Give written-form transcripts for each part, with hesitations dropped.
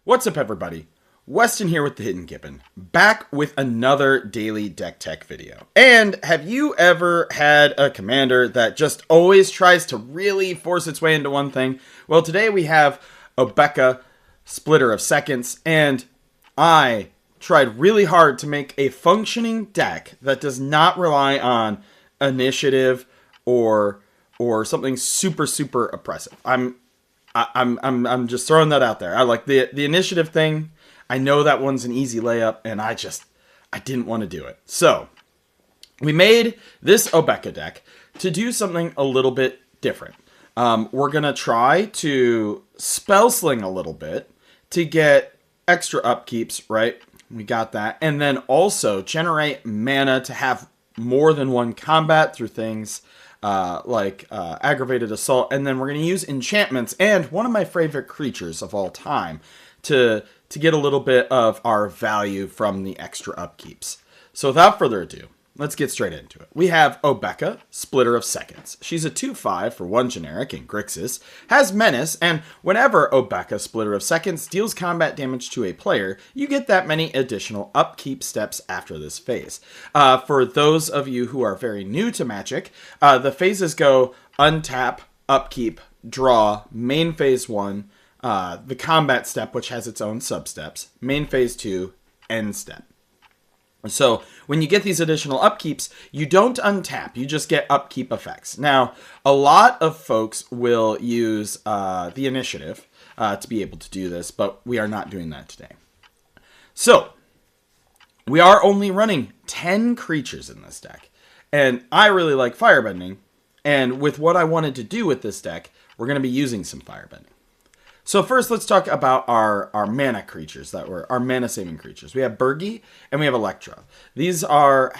What's up, everybody? Weston here with the Hidden Gibbon, back with another daily deck tech video. And have you ever had a commander that just always tries to really force its way into one thing? Well, today we have Obeka, Splitter of Seconds, and I tried really hard to make a functioning deck that does not rely on initiative or something super oppressive. I'm just throwing that out there. I like the initiative thing. I know that one's an easy layup, and I didn't want to do it. So we made this Obeka deck to do something a little bit different. We're gonna try to spell sling a little bit to get extra upkeeps, right? We got that, and then also generate mana to have more than one combat through things like aggravated assault, and then we're going to use enchantments and one of my favorite creatures of all time to get a little bit of our value from the extra upkeeps. So without further ado, let's get straight into it. We have Obeka, Splitter of Seconds. She's a 2/5 for 1 generic in Grixis, has Menace, and whenever Obeka, Splitter of Seconds, deals combat damage to a player, you get that many additional upkeep steps after this phase. For those of you who are very new to Magic, the phases go untap, upkeep, draw, main phase 1, the combat step, which has its own sub-steps, main phase 2, end step. So when you get these additional upkeeps, you don't untap, you just get upkeep effects. Now, a lot of folks will use the initiative to be able to do this, but we are not doing that today. So, we are only running 10 creatures in this deck, and I really like firebending, and with what I wanted to do with this deck, we're going to be using some firebending. So first, let's talk about our mana creatures that were our mana saving creatures. We have Birgi and we have Electra. These are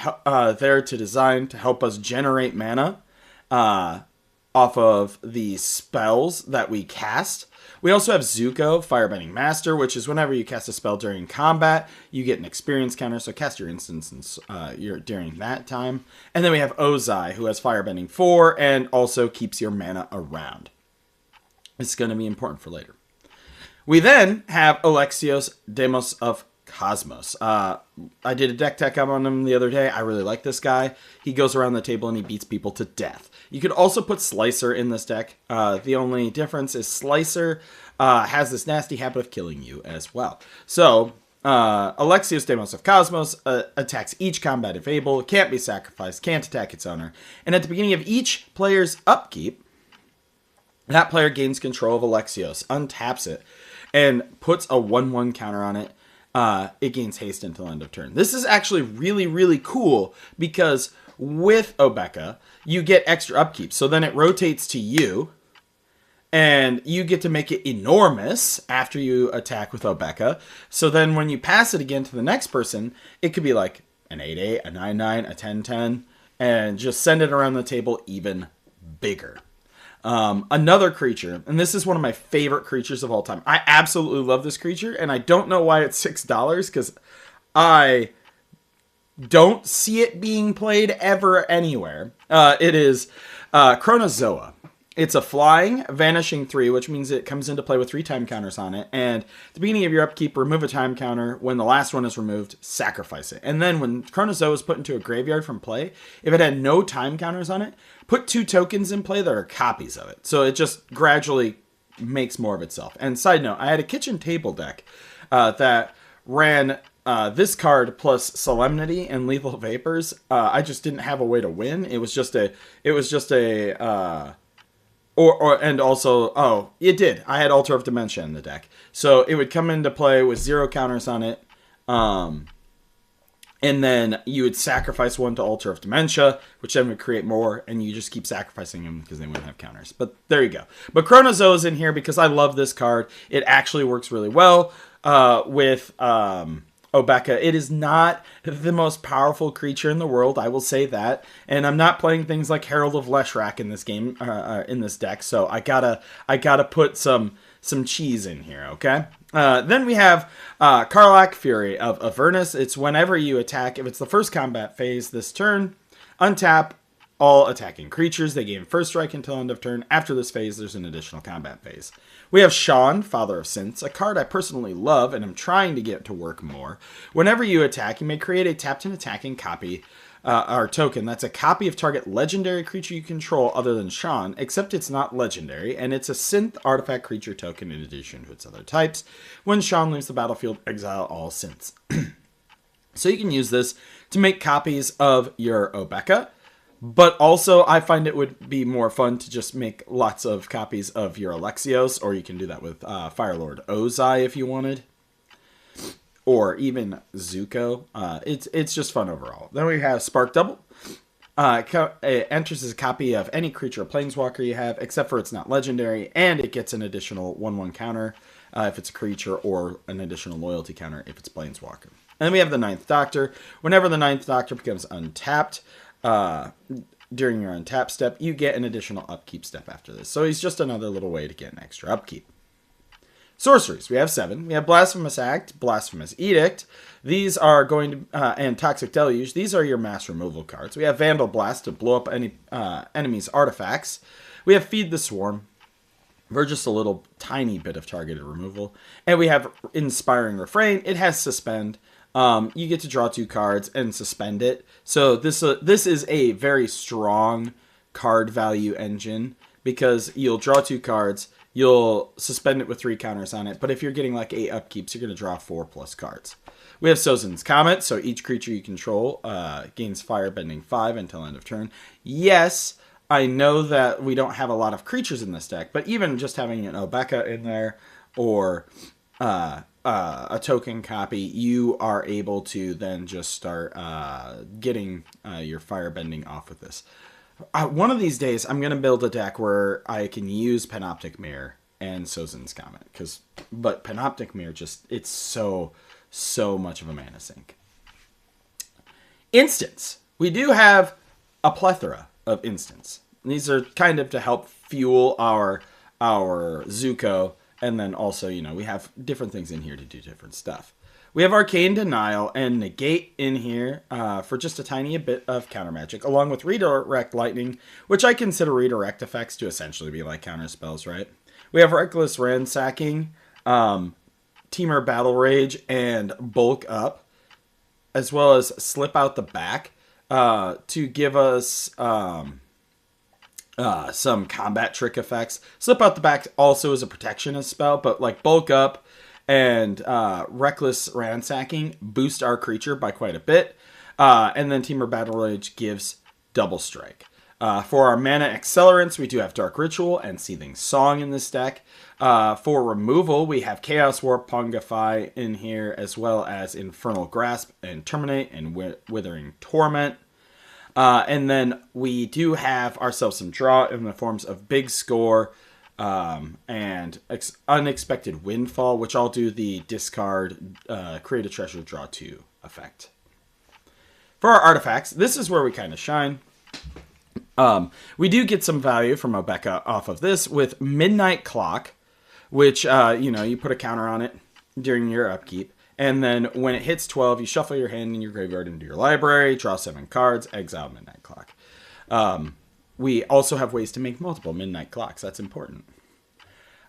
there to design to help us generate mana off of the spells that we cast. We also have Zuko, Firebending Master, which is whenever you cast a spell during combat, you get an experience counter, so cast your instance during that time. And then we have Ozai, who has Firebending 4 and also keeps your mana around. It's going to be important for later. We then have Alexios, Demos of Cosmos. I did a deck tech on him the other day. I really like this guy. He goes around the table and he beats people to death. You could also put Slicer in this deck. The only difference is Slicer has this nasty habit of killing you as well. So, Alexios, Demos of Cosmos attacks each combat if able, can't be sacrificed, can't attack its owner. And at the beginning of each player's upkeep, that player gains control of Alexios, untaps it, and puts a 1/1 counter on it. It gains haste until end of turn. This is actually really cool because with Obeka, you get extra upkeep. So then it rotates to you, and you get to make it enormous after you attack with Obeka. So then when you pass it again to the next person, it could be like an 8/8, a 9/9, a 10/10, and just send it around the table even bigger. Another creature, and this is one of my favorite creatures of all time. I absolutely love this creature, and I don't know why it's $6, because I don't see it being played ever anywhere. It is Chronozoa. It's a flying, vanishing 3, which means it comes into play with 3 time counters on it. And at the beginning of your upkeep, remove a time counter. When the last one is removed, sacrifice it. And then when Chronozoa is put into a graveyard from play, if it had no time counters on it, put 2 tokens in play that are copies of it. So it just gradually makes more of itself. And side note, I had a kitchen table deck that ran this card plus Solemnity and Lethal Vapors. I just didn't have a way to win. It was just a and also, it did. I had Altar of Dementia in the deck. So it would come into play with 0 counters on it. And then you would sacrifice 1 to Altar of Dementia, which then would create more, and you just keep sacrificing them because they wouldn't have counters. But there you go. But Chronozoa is in here because I love this card. It actually works really well with Obeka. It is not the most powerful creature in the world, I will say that. And I'm not playing things like Herald of Leshrac in this game, in this deck, so I gotta put some cheese in here, okay? Then we have Karlach, Fury of Avernus. It's whenever you attack, if it's the first combat phase this turn, untap, all attacking creatures. They gain first strike until end of turn. After this phase, there's an additional combat phase. We have Sean, Father of Synths, a card I personally love and am trying to get to work more. Whenever you attack, you may create a tapped and attacking copy, or token that's a copy of target legendary creature you control other than Sean, except it's not legendary, and it's a synth artifact creature token in addition to its other types. When Sean leaves the battlefield, exile all synths. So you can use this to make copies of your Obeka, but also I find it would be more fun to just make lots of copies of your Alexios, or you can do that with Firelord Ozai if you wanted. Or even Zuko. It's just fun overall. Then we have Spark Double. It enters as a copy of any creature or planeswalker you have, except for it's not legendary, and it gets an additional 1/1 counter if it's a creature, or an additional loyalty counter if it's planeswalker. And then we have the Ninth Doctor. Whenever the Ninth Doctor becomes untapped, during your untap step, you get an additional upkeep step after this. So he's just another little way to get an extra upkeep. Sorceries, we have 7. We have Blasphemous Act, Blasphemous Edict. These are going to, and Toxic Deluge. These are your mass removal cards. We have Vandal Blast to blow up any enemy's artifacts. We have Feed the Swarm for just a little tiny bit of targeted removal. And we have Inspiring Refrain. It has Suspend. You get to draw 2 cards and suspend it. So this is a very strong card value engine, because you'll draw 2 cards, you'll suspend it with 3 counters on it, but if you're getting like 8 upkeeps, you're going to draw 4+ cards. We have Sozin's Comet, so each creature you control gains Firebending 5 until end of turn. Yes, I know that we don't have a lot of creatures in this deck, but even just having an Obeka in there, or a token copy, you are able to then just start getting your Firebending off with this. One of these days, I'm going to build a deck where I can use Panoptic Mirror and Sozin's Comet. But Panoptic Mirror it's so much of a mana sink. Instants. We do have a plethora of instants. These are kind of to help fuel our Zuko. And then also, we have different things in here to do different stuff. We have Arcane Denial and Negate in here for just a tiny bit of counter magic, along with Redirect Lightning, which I consider redirect effects to essentially be like counter spells, right? We have Reckless Ransacking, Teamer Battle Rage, and Bulk Up, as well as Slip Out the Back to give us some combat trick effects. Slip Out the Back also is a protectionist spell, but like Bulk Up and Reckless Ransacking boost our creature by quite a bit. And then Teamer Battle Rage gives Double Strike. For our mana accelerants, we do have Dark Ritual and Seething Song in this deck. For removal, we have Chaos Warp, Pongify in here, as well as Infernal Grasp and Terminate and Withering Torment. And then we do have ourselves some draw in the forms of Big Score and Unexpected Windfall, which I'll do the discard, create a treasure, draw 2 effect. For our artifacts, this is where we kind of shine. We do get some value from Obeka off of this with Midnight Clock, which, you put a counter on it during your upkeep. And then when it hits 12, you shuffle your hand in your graveyard into your library, draw 7 cards, exile Midnight Clock. We also have ways to make multiple Midnight Clocks. That's important.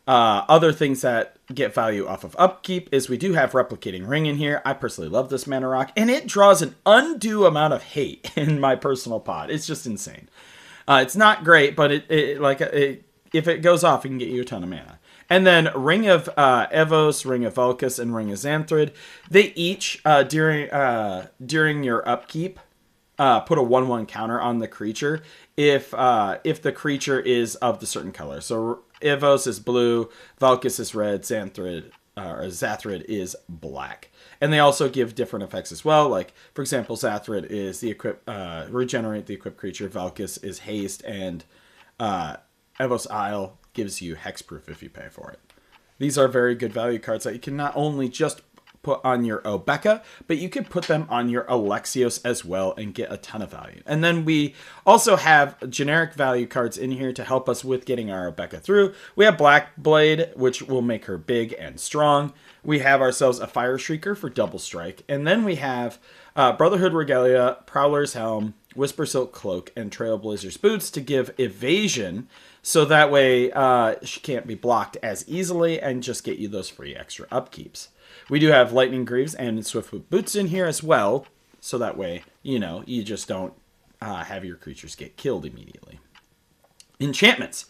Other things that get value off of upkeep is we do have Replicating Ring in here. I personally love this mana rock, and it draws an undue amount of hate in my personal pod. It's just insane. It's not great, but if it goes off, it can get you a ton of mana. And then Ring of Evos, Ring of Vulcus, and Ring of Xanthrid. They each, during your upkeep, put a 1/1 counter on the creature if the creature is of the certain color. So Evos is blue, Vulcus is red, Xanthrid is black. And they also give different effects as well. Like, for example, Xanthrid is the regenerate the equipped creature, Vulcus is haste, and Evos I'll gives you hexproof if you pay for it. These are very good value cards that you can not only just put on your Obeka, but you can put them on your Alexios as well and get a ton of value. And then we also have generic value cards in here to help us with getting our Obeka through. We have Black Blade, which will make her big and strong. We have ourselves a Fire Shrieker for double strike. And then we have Brotherhood Regalia, Prowler's Helm, Whisper Silk Cloak, and Trailblazer's Boots to give evasion, so that way she can't be blocked as easily and just get you those free extra upkeeps. We do have Lightning Greaves and Swiftfoot Boots in here as well, so that way, you just don't have your creatures get killed immediately. Enchantments.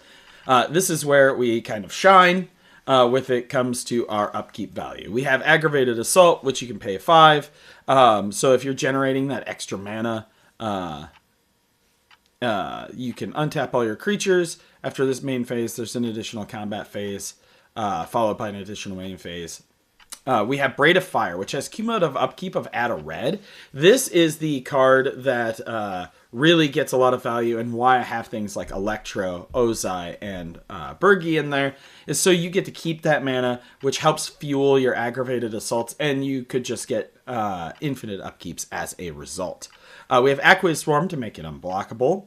This is where we kind of shine with it comes to our upkeep value. We have Aggravated Assault, which you can pay 5. So if you're generating that extra mana, you can untap all your creatures. After this main phase, there's an additional combat phase, followed by an additional main phase. We have Braid of Fire, which has cumulative upkeep of add a red. This is the card that really gets a lot of value, and why I have things like Electro, Ozai, and Burgi in there, is so you get to keep that mana, which helps fuel your aggravated assaults, and you could just get infinite upkeeps as a result. We have Aqua's Swarm to make it unblockable.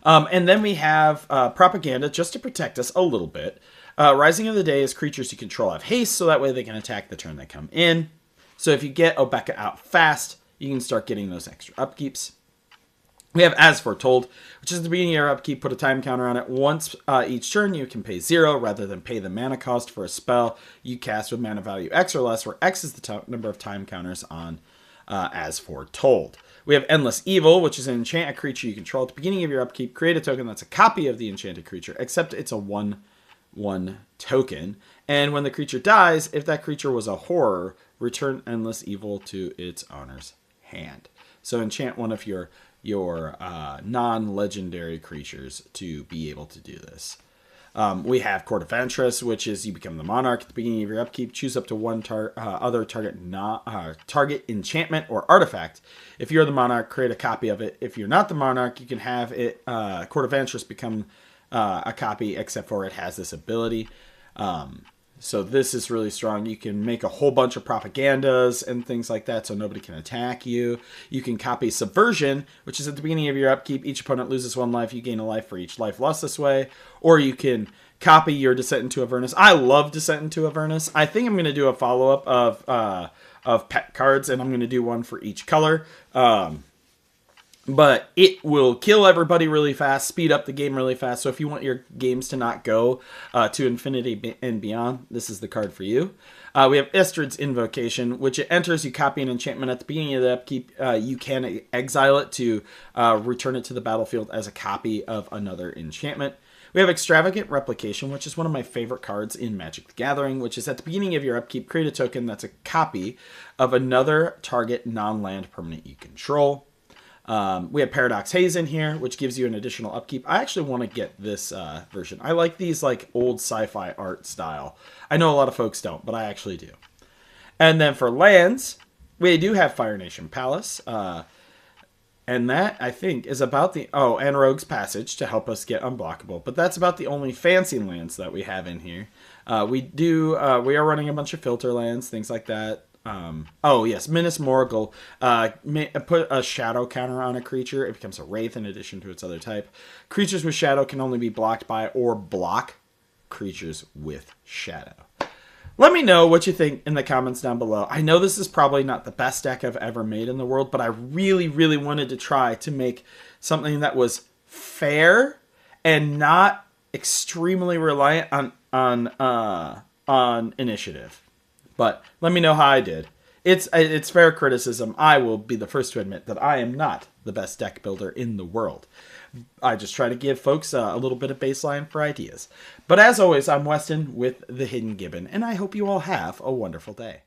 And then we have Propaganda, just to protect us a little bit. Rising of the Day is creatures you control have haste, so that way they can attack the turn they come in. So if you get Obeka out fast, you can start getting those extra upkeeps. We have As Foretold, which is at the beginning of your upkeep, put a time counter on it. Once each turn, you can pay 0 rather than pay the mana cost for a spell you cast with mana value X or less, where X is the number of time counters on As Foretold. We have Endless Evil, which is an enchant a creature you control. At the beginning of your upkeep, create a token that's a copy of the enchanted creature, except it's a 1/1 token. And when the creature dies, if that creature was a horror, return Endless Evil to its owner's hand. So enchant one of your non-legendary creatures to be able to do this. We have Court of Ventress, which is you become the monarch at the beginning of your upkeep. Choose up to one other target enchantment or artifact. If you're the monarch, create a copy of it. If you're not the monarch, you can have it Court of Ventress become a copy, except for it has this ability. So this is really strong. You can make a whole bunch of propagandas and things like that so nobody can attack you. You can copy Subversion, which is at the beginning of your upkeep. Each opponent loses 1 life. You gain a life for each life lost this way. Or you can copy your Descent into Avernus. I love Descent into Avernus. I think I'm going to do a follow-up of pet cards, and I'm going to do one for each color. But it will kill everybody really fast, speed up the game really fast. So if you want your games to not go to infinity and beyond, this is the card for you. We have Istrid's Invocation, which it enters, you copy an enchantment at the beginning of the upkeep. You can exile it to return it to the battlefield as a copy of another enchantment. We have Extravagant Replication, which is one of my favorite cards in Magic the Gathering, which is at the beginning of your upkeep, create a token that's a copy of another target non-land permanent you control. We have Paradox Haze in here, which gives you an additional upkeep. I actually want to get this version. I like these like old sci-fi art style. I know a lot of folks don't, but I actually do. And then for lands, we do have Fire Nation Palace. And that, I think, is about the... Oh, and Rogue's Passage to help us get unblockable. But that's about the only fancy lands that we have in here. We are running a bunch of filter lands, things like that. Oh yes, Minas Morgul. Put a shadow counter on a creature. It becomes a wraith in addition to its other type. Creatures with shadow can only be blocked by or block creatures with shadow. Let me know what you think in the comments down below. I know this is probably not the best deck I've ever made in the world, but I really, really wanted to try to make something that was fair and not extremely reliant on initiative. But let me know how I did. It's fair criticism. I will be the first to admit that I am not the best deck builder in the world. I just try to give folks a little bit of baseline for ideas. But as always, I'm Weston with the Hidden Gibbon, and I hope you all have a wonderful day.